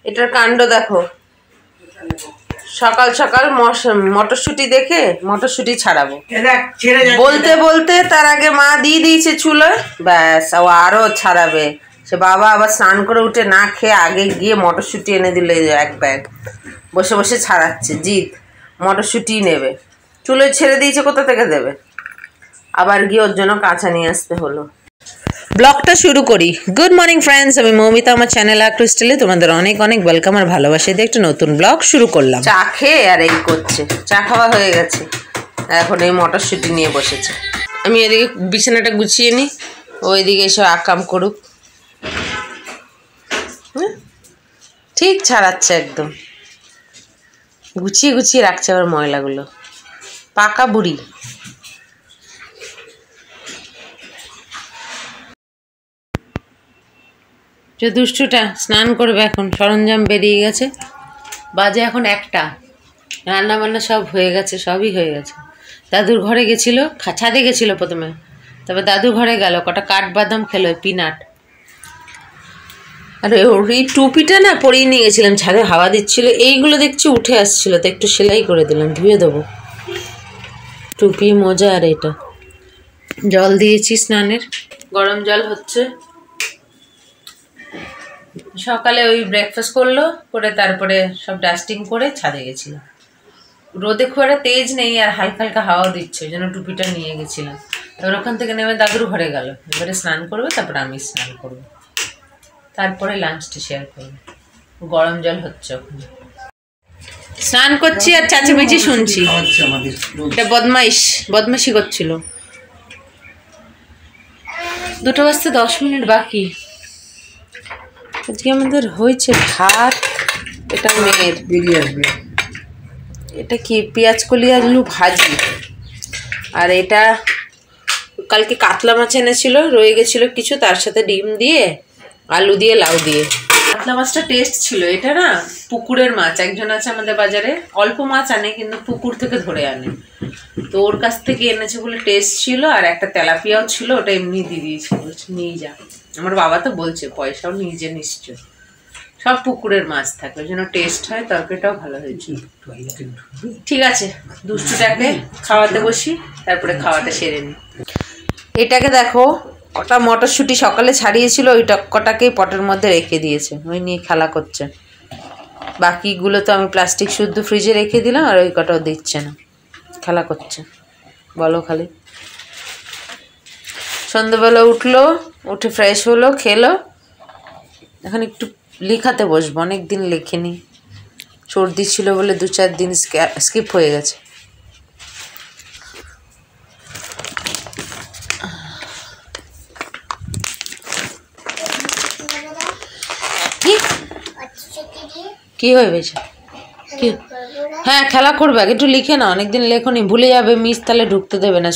এটার কাণ্ড দেখো, সকাল সকাল মটরশুঁটি দেখে মটরশুঁটি ছাড়াবো বলতে বলতে তার আগে মা দিয়ে দিয়েছে চুলোয়, ব্যাস ও আরো ছাড়াবে। সে বাবা আবার স্নান করে উঠে না খেয়ে আগে গিয়ে মটরশুঁটি এনে দিল এক ব্যাগ, বসে বসে ছাড়াচ্ছে। জিদ মটরশুঁটি নেবে, চুলোয় ছেড়ে দিয়েছে, কোথা থেকে দেবে? আবার গিয়ে ওর জন্য কাঁচা নিয়ে আসতে হলো। ব্লগটা শুরু করি। গুড মর্নিং ফ্রেন্ডস, আমি মৌমিতা, আমার চ্যানেল আর ক্রিস্টালে তোমাদের অনেক অনেক ওয়েলকাম আর ভালোবাসা দিয়ে একটা নতুন ব্লগ শুরু করলাম। চা খেয়ে আর এই করছে, চা খাওয়া হয়ে গেছে, এখন এই মটরশুঁটি নিয়ে বসেছে। আমি এদিকে বিছানাটা গুছিয়ে নিই, ওইদিকে এসে আকাম করুক। ঠিক ছাড়াচ্ছে, একদম গুছিয়ে গুছিয়ে রাখছে আবার ময়লাগুলো, পাকা বুড়ি। যে দুষ্টুটা স্নান করবে এখন, সরঞ্জাম বেরিয়ে গেছে, বাজে এখন 1টা, রান্না বান্না সব হয়ে গেছে, সবই হয়ে গেছে। দাদুর ঘরে গেছিল, ছাদে গেছিল প্রথমে, তারপর দাদুর ঘরে গেল, কটা কাঠবাদাম খেলো, পিনাট। আর এই টুপিটা না পরিয়ে নিয়ে গেছিলাম, ছাদে হাওয়া দিচ্ছিল, এইগুলো দেখছি উঠে আসছিল, তো একটু সেলাই করে দিলাম, ধুয়ে দেবো। টুপি, মোজা আর এটা। জল দিয়েছি স্নানের, গরম জল হচ্ছে। সকালে ওই ব্রেকফাস্ট করলো, করে তারপরে সব ডাস্টিং করে ছাদে গেছিল। রোদে খুব একটা তেজ নেই আর হালকা হালকা হাওয়াও দিচ্ছে, ওই জন্য টুপিটা নিয়ে গেছিলাম। এবার ওখান থেকে নেমে দাদুর ঘরে গেল, এবারে স্নান করবে, তারপরে আমি স্নান করবো, তারপরে লাঞ্চটা শেয়ার করবো। গরম জল হচ্ছে ওখানে, স্নান করছি আর চেঁচামেচি শুনছি। এটা বদমাইশি করছিল। 2টা বাজতে 10 মিনিট বাকি। আজকে আমাদের হয়েছে ভাত, এটা মেয়ের বেরিয়ে আসবে, এটা কি পেঁয়াজ কলি আলু ভাজি, আর এটা কালকে কাতলা মাছ এনেছিল, রয়ে গেছিল কিছু, তার সাথে ডিম দিয়ে আলু দিয়ে লাউ দিয়ে। কাতলা মাছটা টেস্ট ছিল। এটা না পুকুরের মাছ, একজন আছে আমাদের বাজারে, অল্প মাছ আনে কিন্তু পুকুর থেকে ধরে আনে, তো ওর কাছ থেকে এনেছে বলে টেস্ট ছিল। আর একটা তেলাপিয়াও ছিল, ওটা এমনি দিয়ে দিয়েছিল, নিয়ে যা। আমার বাবা তো বলছে পয়সাও নিজে নিশ্চয়, সব পুকুরের মাছ থাকে, ওই জন্য টেস্ট হয়, তরকারিটাও ভালো হয়েছে। ঠিক আছে, দুষ্টুটাকে খাওয়াতে বসি, তারপরে খাওয়াটা সেরে নিই। এটাকে দেখো, কটা মটরশুঁটি সকালে ছাড়িয়েছিল, ওই কটাকেই পটের মধ্যে রেখে দিয়েছে, ওই নিয়ে খেলা করছে। বাকিগুলো তো আমি প্লাস্টিক শুদ্ধ ফ্রিজে রেখে দিলাম, আর ওই কটাও দিচ্ছে না, খেলা করছে। বলো খালি। সন্ধ্যেবেলা উঠলো, উঠে ফ্রেশ হলো, খেলো, এখন একটু লেখাতে বসবো, অনেক দিন লেখিনি, সর্দি ছিল বলে 2-4 দিন স্কিপ হয়ে গেছে। কি হয়েছে? কি? হ্যাঁ, খেলা করবে, আগে একটু লিখে না, অনেকদিন লেখনি, ভুলে যাবে মিস, তাহলে ঢুকতে দেবে না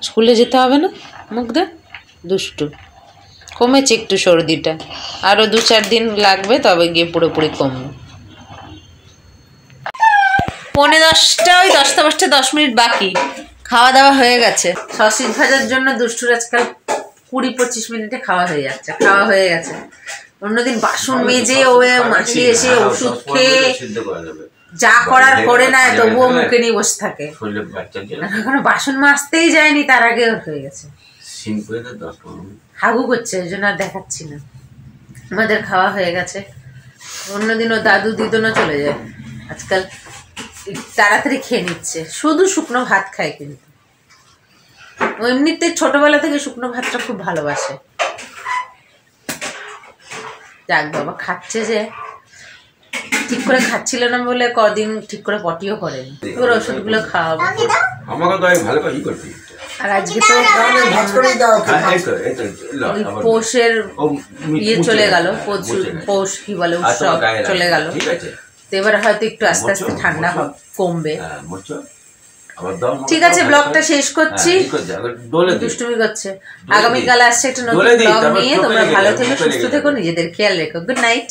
স্কুলে যেতে হবে না। মুখ দে, দুষ্টু। কমেছে একটু সর্দিটা, আরও 2-4 দিন লাগবে, তবে গিয়ে পুরোপুরি কমবে। 9:45, ওই 10টা বাজতে 10 মিনিট বাকি। খাওয়া দাওয়া হয়ে গেছে। সসেজ ভাজার জন্য দুষ্টুর আজকাল 20-25 মিনিটে খাওয়া হয়ে যাচ্ছে, খাওয়া হয়ে গেছে। অন্যদিন বাসন মেজে ও মাছি এসে ওষুধ খেয়ে যা করার করে নেয়, তবুও মুখে নিয়ে বসে থাকে। এখনো বাসন মাজতেই যায়নি, তার আগে হয়ে গেছে, হাগু করছে, ওই জন্য আর দেখাচ্ছি না। আমাদের খাওয়া হয়ে গেছে। অন্যদিন ও দাদু দিদনও চলে যায়, আজকাল তাড়াতাড়ি খেয়ে নিচ্ছে, শুধু শুকনো ভাত খায়, কিন্তু ও এমনিতে ছোটবেলা থেকে শুকনো ভাতটা খুব ভালোবাসে। যাক বাবা, খাচ্ছে যে, ঠিক করে খাচ্ছিল না বলে কদিন ঠিক করে পটিও করেনি, ওর ওষুধগুলো খাওয়াবো। আর আজকে তো পৌষের ইয়ে চলে গেল, পৌষ কি বলে, উৎসব চলে গেল, তো এবার হয়তো একটু আস্তে আস্তে ঠান্ডা কমবে। ঠিক আছে, ব্লগটা শেষ করছি, দুষ্টুমি করছে। আগামীকাল আসছে একটা নতুন ব্লগ নিয়ে, তোমরা ভালো থেকো, সুস্থ থেকো, নিজেদের খেয়াল রেখো। Good night.